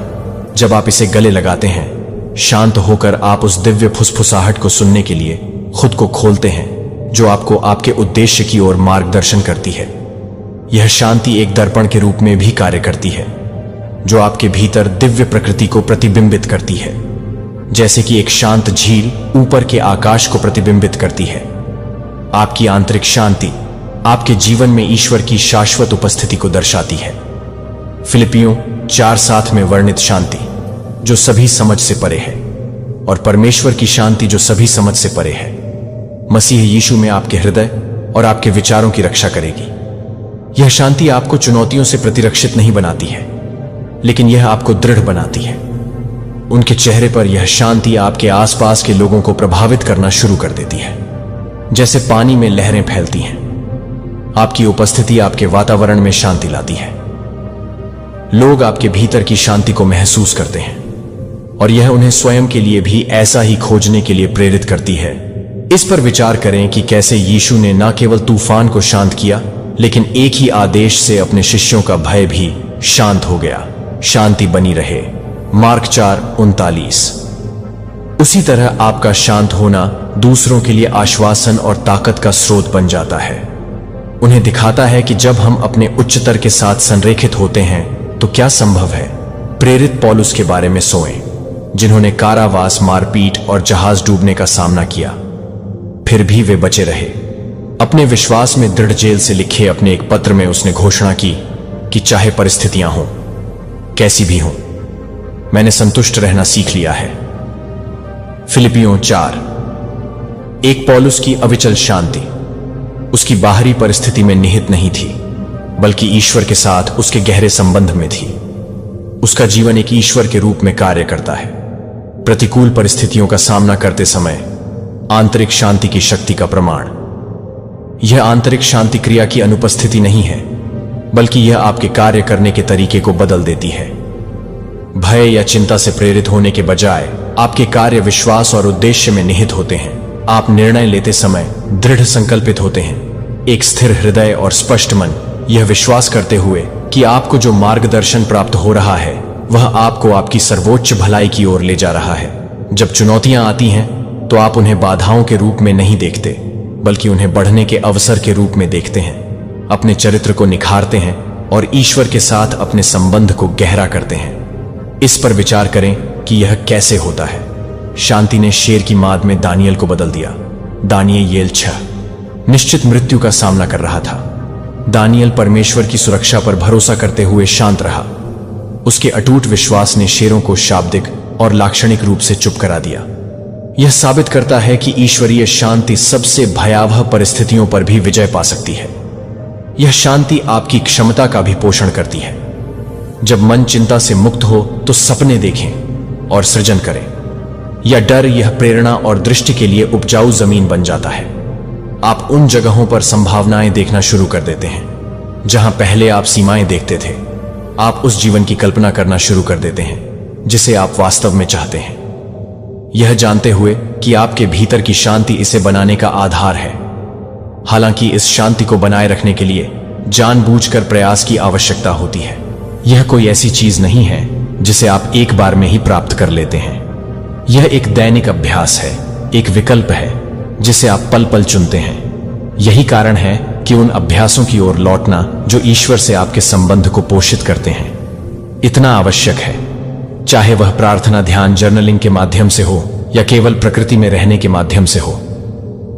जब आप इसे गले लगाते हैं, शांत होकर आप उस दिव्य फुसफुसाहट को सुनने के लिए खुद को खोलते हैं, जो आपको आपके उद्देश्य की ओर मार्गदर्शन करती है। यह शांति एक दर्पण के रूप में भी कार्य करती है, जो आपके भीतर दिव्य प्रकृति को प्रतिबिंबित करती है, जैसे कि एक शांत झील ऊपर के आकाश को प्रतिबिंबित करती है। आपकी आंतरिक शांति आपके जीवन में ईश्वर की शाश्वत उपस्थिति को दर्शाती है। फिलिपियों 4:7 में वर्णित शांति जो सभी समझ से परे है, और परमेश्वर की शांति जो सभी समझ से परे है, मसीह यीशु में आपके हृदय और आपके विचारों की रक्षा करेगी। यह शांति आपको चुनौतियों से प्रतिरक्षित नहीं बनाती है, लेकिन यह आपको दृढ़ बनाती है। उनके चेहरे पर यह शांति आपके आसपास के लोगों को प्रभावित करना शुरू कर देती है, जैसे पानी में लहरें फैलती हैं। आपकी उपस्थिति आपके वातावरण में शांति लाती है। लोग आपके भीतर की शांति को महसूस करते हैं, और यह उन्हें स्वयं के लिए भी ऐसा ही खोजने के लिए प्रेरित करती है। इस पर विचार करें कि कैसे यीशु ने न केवल तूफान को शांत किया, लेकिन एक ही आदेश से अपने शिष्यों का भय भी शांत हो गया। शांति बनी रहे। मार्क 4:39। उसी तरह आपका शांत होना दूसरों के लिए आश्वासन और ताकत का स्रोत बन जाता है। उन्हें दिखाता है कि जब हम अपने उच्चतर के साथ संरेखित होते हैं तो क्या संभव है। प्रेरित पौलुस के बारे में सोचें, जिन्होंने कारावास, मारपीट और जहाज डूबने का सामना किया, फिर भी वे बचे रहे। अपने विश्वास में दृढ़ जेल से लिखे अपने एक पत्र में उसने घोषणा की कि चाहे परिस्थितियां हों, कैसी भी हों, मैंने संतुष्ट रहना सीख लिया है। फिलिपियों 4। एक पौलुस की अविचल शांति उसकी बाहरी परिस्थिति में निहित नहीं थी, बल्कि ईश्वर के साथ उसके गहरे संबंध में थी। उसका जीवन एक ईश्वर के रूप में कार्य करता है। प्रतिकूल परिस्थितियों का सामना करते समय आंतरिक शांति की शक्ति का प्रमाण। यह आंतरिक शांति क्रिया की अनुपस्थिति नहीं है, बल्कि यह आपके कार्य करने के तरीके को बदल देती है। भय या चिंता से प्रेरित होने के बजाय आपके कार्य विश्वास और उद्देश्य में निहित होते हैं। आप निर्णय लेते समय दृढ़ संकल्पित होते हैं। एक स्थिर हृदय और स्पष्ट मन, यह विश्वास करते हुए कि आपको जो मार्गदर्शन प्राप्त हो रहा है वह आपको आपकी सर्वोच्च भलाई की ओर ले जा रहा है। जब चुनौतियां आती हैं तो आप उन्हें बाधाओं के रूप में नहीं देखते, बल्कि उन्हें बढ़ने के अवसर के रूप में देखते हैं। अपने चरित्र को निखारते हैं और ईश्वर के साथ अपने संबंध को गहरा करते हैं। इस पर विचार करें कि यह कैसे होता है। शांति ने शेर की माद में दानियल को बदल दिया। दानियल 6। निश्चित मृत्यु का सामना कर रहा था। दानियल परमेश्वर की सुरक्षा पर भरोसा करते हुए शांत रहा। उसके अटूट विश्वास ने शेरों को शाब्दिक और लाक्षणिक रूप से चुप करा दिया। यह साबित करता है कि ईश्वरीय शांति सबसे भयावह परिस्थितियों पर भी विजय पा सकती है। यह शांति आपकी क्षमता का भी पोषण करती है। जब मन चिंता से मुक्त हो तो सपने देखें और सृजन करें। यह डर, यह प्रेरणा और दृष्टि के लिए उपजाऊ जमीन बन जाता है। आप उन जगहों पर संभावनाएं देखना शुरू कर देते हैं जहां पहले आप सीमाएं देखते थे। आप उस जीवन की कल्पना करना शुरू कर देते हैं जिसे आप वास्तव में चाहते हैं, यह जानते हुए कि आपके भीतर की शांति इसे बनाने का आधार है। हालांकि इस शांति को बनाए रखने के लिए जानबूझकर प्रयास की आवश्यकता होती है। यह कोई ऐसी चीज नहीं है जिसे आप एक बार में ही प्राप्त कर लेते हैं। यह एक दैनिक अभ्यास है, एक विकल्प है जिसे आप पल पल चुनते हैं। यही कारण है कि उन अभ्यासों की ओर लौटना जो ईश्वर से आपके संबंध को पोषित करते हैं इतना आवश्यक है। चाहे वह प्रार्थना, ध्यान, जर्नलिंग के माध्यम से हो या केवल प्रकृति में रहने के माध्यम से हो,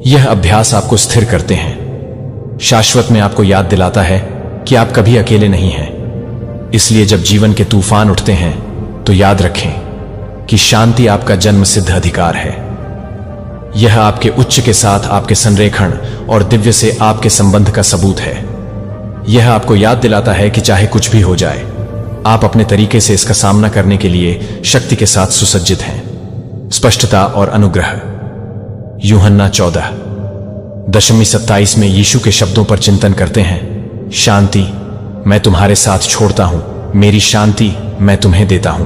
यह अभ्यास आपको स्थिर करते हैं। शाश्वत में आपको याद दिलाता है कि आप कभी अकेले नहीं हैं। इसलिए जब जीवन के तूफान उठते हैं तो याद रखें कि शांति आपका जन्म सिद्ध अधिकार है। यह आपके उच्च के साथ आपके संरेखण और दिव्य से आपके संबंध का सबूत है। यह आपको याद दिलाता है कि चाहे कुछ भी हो जाए, आप अपने तरीके से इसका सामना करने के लिए शक्ति के साथ सुसज्जित हैं। स्पष्टता और अनुग्रह। यूहन्ना 14:27 में यीशु के शब्दों पर चिंतन करते हैं। शांति मैं तुम्हारे साथ छोड़ता हूं, मेरी शांति मैं तुम्हें देता हूं।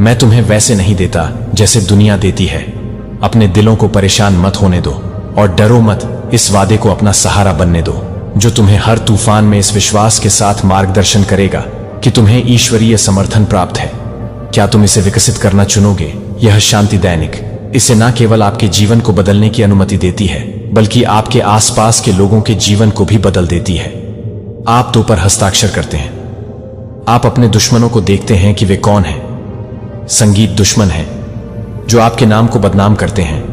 मैं तुम्हें वैसे नहीं देता जैसे दुनिया देती है। अपने दिलों को परेशान मत होने दो और डरो मत। इस वादे को अपना सहारा बनने दो जो तुम्हें हर तूफान में इस विश्वास के साथ मार्गदर्शन करेगा कि तुम्हें ईश्वरीय समर्थन प्राप्त है। क्या तुम इसे विकसित करना चुनोगे? यह शांति दैनिक इसे न केवल आपके जीवन को बदलने की अनुमति देती है बल्कि आपके आसपास के लोगों के जीवन को भी बदल देती है। आप दो पर हस्ताक्षर करते हैं। आप अपने दुश्मनों को देखते हैं कि वे कौन हैं। संगीत दुश्मन है जो आपके नाम को बदनाम करते हैं,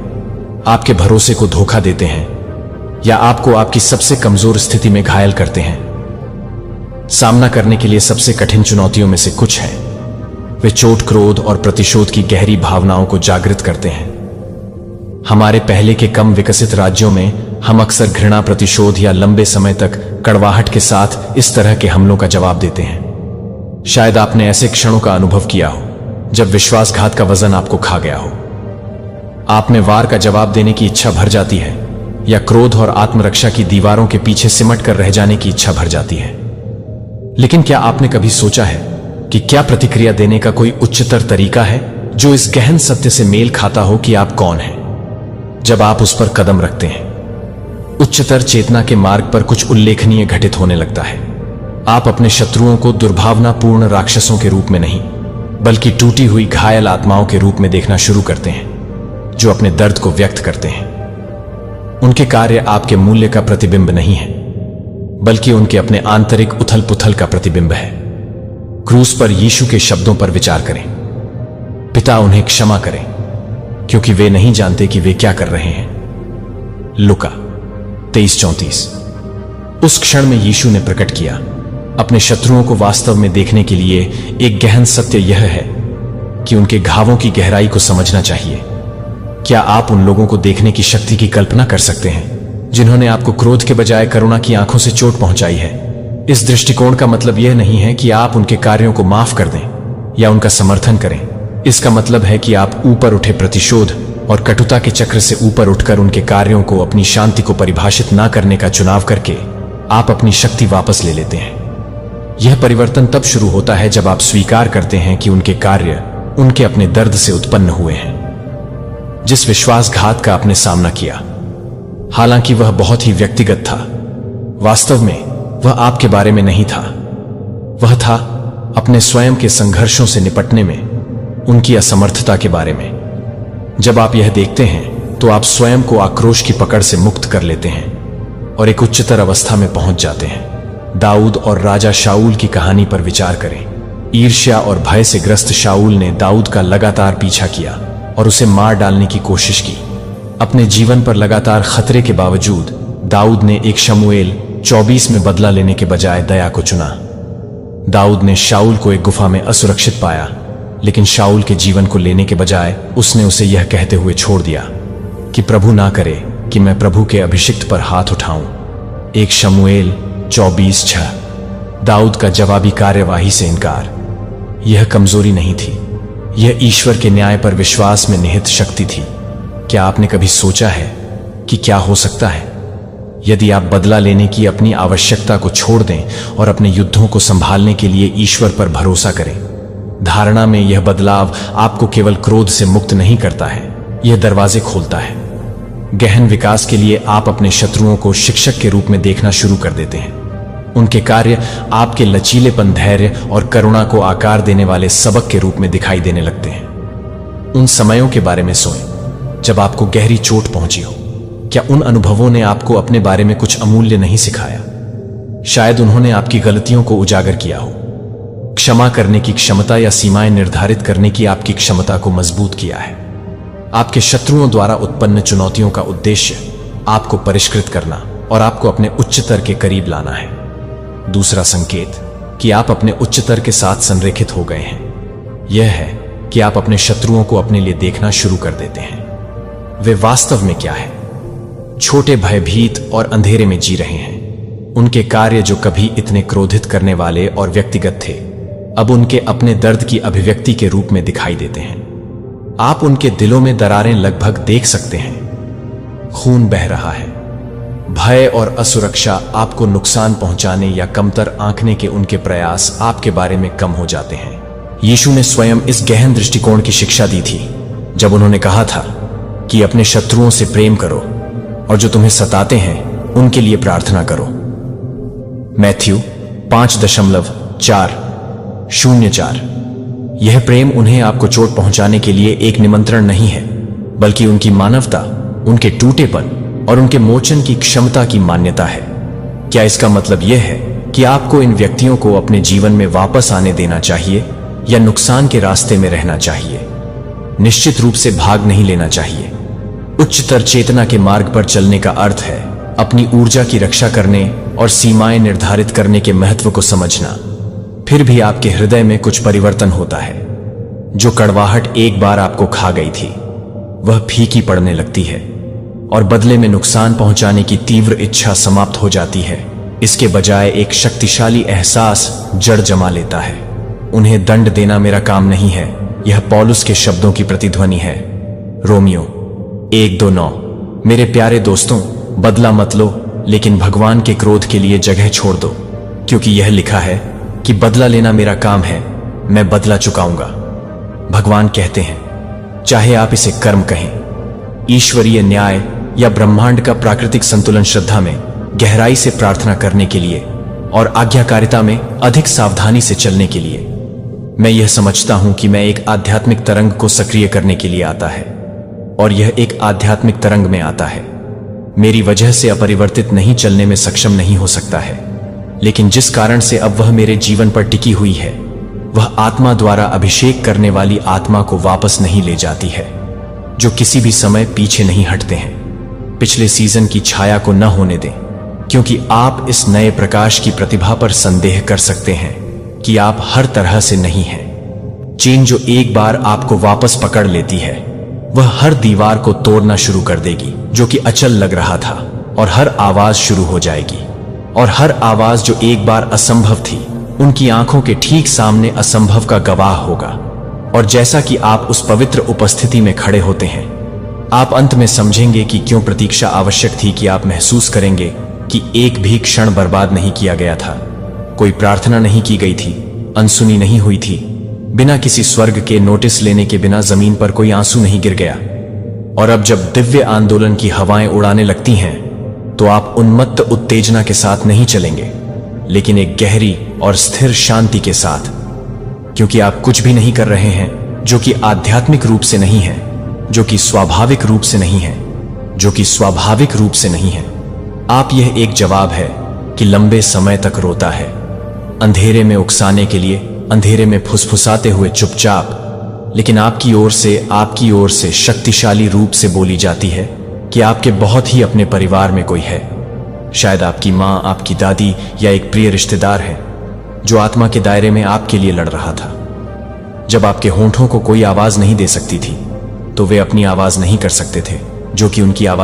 आपके भरोसे को धोखा देते हैं या आपको आपकी सबसे कमजोर स्थिति में घायल करते हैं। सामना करने के लिए सबसे कठिन चुनौतियों में से कुछ है। वे चोट, क्रोध और प्रतिशोध की गहरी भावनाओं को जागृत करते हैं। हमारे पहले के कम विकसित राज्यों में हम अक्सर घृणा, प्रतिशोध या लंबे समय तक कड़वाहट के साथ इस तरह के हमलों का जवाब देते हैं। शायद आपने ऐसे क्षणों का अनुभव किया हो जब विश्वासघात का वजन आपको खा गया हो। आप में वार का जवाब देने की इच्छा भर जाती है या क्रोध और आत्मरक्षा की दीवारों के पीछे सिमट कर रह जाने की इच्छा भर जाती है। लेकिन क्या आपने कभी सोचा है कि क्या प्रतिक्रिया देने का कोई उच्चतर तरीका है जो इस गहन सत्य से मेल खाता हो कि आप कौन हैं? जब आप उस पर कदम रखते हैं, उच्चतर चेतना के मार्ग पर कुछ उल्लेखनीय घटित होने लगता है। आप अपने शत्रुओं को दुर्भावनापूर्ण राक्षसों के रूप में नहीं बल्कि टूटी हुई घायल आत्माओं के रूप में देखना शुरू करते हैं जो अपने दर्द को व्यक्त करते हैं। उनके कार्य आपके मूल्य का प्रतिबिंब नहीं है बल्कि उनके अपने आंतरिक उथल पुथल का प्रतिबिंब है। क्रूस पर यीशु के शब्दों पर विचार करें। पिता, उन्हें क्षमा करें क्योंकि वे नहीं जानते कि वे क्या कर रहे हैं। लुका 23:34। उस क्षण में यीशु ने प्रकट किया। अपने शत्रुओं को वास्तव में देखने के लिए एक गहन सत्य यह है कि उनके घावों की गहराई को समझना चाहिए। क्या आप उन लोगों को देखने की शक्ति की कल्पना कर सकते हैं जिन्होंने आपको क्रोध के बजाय करुणा की आंखों से चोट पहुंचाई है? इस दृष्टिकोण का मतलब यह नहीं है कि आप उनके कार्यों को माफ कर दें या उनका समर्थन करें। इसका मतलब है कि आप ऊपर उठे प्रतिशोध और कटुता के चक्र से ऊपर उठकर उनके कार्यों को अपनी शांति को परिभाषित ना करने का चुनाव करके आप अपनी शक्ति वापस ले लेते हैं। यह परिवर्तन तब शुरू होता है जब आप स्वीकार करते हैं कि उनके कार्य उनके अपने दर्द से उत्पन्न हुए हैं। जिस विश्वासघात का आपने सामना किया, हालांकि वह बहुत ही व्यक्तिगत था, वास्तव में वह आपके बारे में नहीं था। वह था अपने स्वयं के संघर्षों से निपटने में उनकी असमर्थता के बारे में। जब आप यह देखते हैं तो आप स्वयं को आक्रोश की पकड़ से मुक्त कर लेते हैं और एक उच्चतर अवस्था में पहुंच जाते हैं। दाऊद और राजा शाऊल की कहानी पर विचार करें। ईर्ष्या और भय से ग्रस्त शाऊल ने दाऊद का लगातार पीछा किया और उसे मार डालने की कोशिश की। अपने जीवन पर लगातार खतरे के बावजूद दाऊद ने एक शमूएल 24 में बदला लेने के बजाय दया को चुना। दाऊद ने शाऊल को एक गुफा में असुरक्षित पाया, लेकिन शाऊल के जीवन को लेने के बजाय उसने उसे यह कहते हुए छोड़ दिया कि प्रभु ना करे कि मैं प्रभु के अभिषिक्त पर हाथ उठाऊं। एक शमूएल 24:6। दाऊद का जवाबी कार्यवाही से इनकार यह कमजोरी नहीं थी, यह ईश्वर के न्याय पर विश्वास में निहित शक्ति थी। क्या आपने कभी सोचा है कि क्या हो सकता है यदि आप बदला लेने की अपनी आवश्यकता को छोड़ दें और अपने युद्धों को संभालने के लिए ईश्वर पर भरोसा करें? धारणा में यह बदलाव आपको केवल क्रोध से मुक्त नहीं करता है, यह दरवाजे खोलता है। गहन विकास के लिए आप अपने शत्रुओं को शिक्षक के रूप में देखना शुरू कर देते हैं। उनके कार्य आपके लचीलेपन, धैर्य और करुणा को आकार देने वाले सबक के रूप में दिखाई देने लगते हैं। उन समयों के बारे में सोचें जब आपको गहरी चोट पहुंची हो। क्या उन अनुभवों ने आपको अपने बारे में कुछ अमूल्य नहीं सिखाया? शायद उन्होंने आपकी गलतियों को उजागर किया हो, क्षमा करने की क्षमता या सीमाएं निर्धारित करने की आपकी क्षमता को मजबूत किया है। आपके शत्रुओं द्वारा उत्पन्न चुनौतियों का उद्देश्य आपको परिष्कृत करना और आपको अपने उच्चतर के करीब लाना है। दूसरा संकेत कि आप अपने उच्चतर के साथ संरेखित हो गए हैं यह है कि आप अपने शत्रुओं को अपने लिए देखना शुरू कर देते हैं। वे वास्तव में क्या है? छोटे, भयभीत और अंधेरे में जी रहे हैं। उनके कार्य जो कभी इतने क्रोधित करने वाले और व्यक्तिगत थे, अब उनके अपने दर्द की अभिव्यक्ति के रूप में दिखाई देते हैं। आप उनके दिलों में दरारें लगभग देख सकते हैं। खून बह रहा है। भय और असुरक्षा आपको नुकसान पहुंचाने या कमतर आंकने के उनके प्रयास आपके बारे में कम हो जाते हैं। यीशु ने स्वयं इस गहन दृष्टिकोण की शिक्षा दी थी जब उन्होंने कहा था कि अपने शत्रुओं से प्रेम करो और जो तुम्हें सताते हैं उनके लिए प्रार्थना करो। मैथ्यू 5.404। यह प्रेम उन्हें आपको चोट पहुंचाने के लिए एक निमंत्रण नहीं है, बल्कि उनकी मानवता, उनके टूटेपन और उनके मोचन की क्षमता की मान्यता है। क्या इसका मतलब यह है कि आपको इन व्यक्तियों को अपने जीवन में वापस आने देना चाहिए या नुकसान के रास्ते में रहना चाहिए? निश्चित रूप से भाग नहीं लेना चाहिए। उच्चतर चेतना के मार्ग पर चलने का अर्थ है अपनी ऊर्जा की रक्षा करने और सीमाएं निर्धारित करने के महत्व को समझना। फिर भी आपके हृदय में कुछ परिवर्तन होता है। जो कड़वाहट एक बार आपको खा गई थी वह फीकी पड़ने लगती है और बदले में नुकसान पहुंचाने की तीव्र इच्छा समाप्त हो जाती है। इसके बजाय एक शक्तिशाली एहसास जड़ जमा लेता है। उन्हें दंड देना मेरा काम नहीं है, यह पौलुस के शब्दों की प्रतिध्वनि है। रोमियो 1:2-9। मेरे प्यारे दोस्तों, बदला मत लो, लेकिन भगवान के क्रोध के लिए जगह छोड़ दो, क्योंकि यह लिखा है कि बदला लेना मेरा काम है, मैं बदला चुकाऊंगा। भगवान कहते हैं, चाहे आप इसे कर्म कहें, ईश्वरीय न्याय या ब्रह्मांड का प्राकृतिक संतुलन, श्रद्धा में गहराई से प्रार्थना करने के लिए और आज्ञाकारिता में अधिक सावधानी से चलने के लिए। मैं यह समझता हूं कि मैं एक आध्यात्मिक तरंग को सक्रिय करने के लिए आता है और यह एक आध्यात्मिक तरंग में आता है। मेरी वजह से अपरिवर्तित नहीं चलने में सक्षम नहीं हो सकता है, लेकिन जिस कारण से अब वह मेरे जीवन पर टिकी हुई है, वह आत्मा द्वारा अभिषेक करने वाली आत्मा को वापस नहीं ले जाती है, जो किसी भी समय पीछे नहीं हटते हैं। पिछले सीजन की छाया को न होने दें, क्योंकि आप इस नए प्रकाश की प्रतिभा पर संदेह कर सकते हैं कि आप हर तरह से नहीं हैं। चेन जो एक बार आपको वापस पकड़ लेती है, वह हर दीवार को तोड़ना शुरू कर देगी जो कि अचल लग रहा था, और हर आवाज शुरू हो जाएगी। और हर आवाज जो एक बार असंभव थी, उनकी आंखों के ठीक सामने असंभव का गवाह होगा। और जैसा कि आप उस पवित्र उपस्थिति में खड़े होते हैं, आप अंत में समझेंगे कि क्यों प्रतीक्षा आवश्यक थी, कि आप महसूस करेंगे कि एक भी क्षण बर्बाद नहीं किया गया था। कोई प्रार्थना नहीं की गई थी, अनसुनी नहीं हुई थी, बिना किसी स्वर्ग के नोटिस लेने के बिना जमीन पर कोई आंसू नहीं गिर गया। और अब जब दिव्य आंदोलन की हवाएं उड़ाने लगती हैं, तो आप उन्मत्त उत्तेजना के साथ नहीं चलेंगे, लेकिन एक गहरी और स्थिर शांति के साथ, क्योंकि आप कुछ भी नहीं कर रहे हैं जो कि आध्यात्मिक रूप से नहीं है, जो कि स्वाभाविक रूप से नहीं है, जो कि स्वाभाविक रूप से नहीं है। आप यह एक जवाब है कि लंबे समय तक रोता है, अंधेरे में उकसाने के लिए, अंधेरे में फुसफुसाते हुए चुपचाप, लेकिन आपकी ओर से शक्तिशाली रूप से बोली जाती है कि आपके बहुत ही अपने परिवार में कोई है, शायद आपकी माँ, आपकी दादी या एक प्रिय रिश्तेदार है जो आत्मा के दायरे में आपके लिए लड़ रहा था। जब आपके होंठों को कोई आवाज नहीं दे सकती थी तो वे अपनी आवाज नहीं कर सकते थे, जो कि उनकी आवाज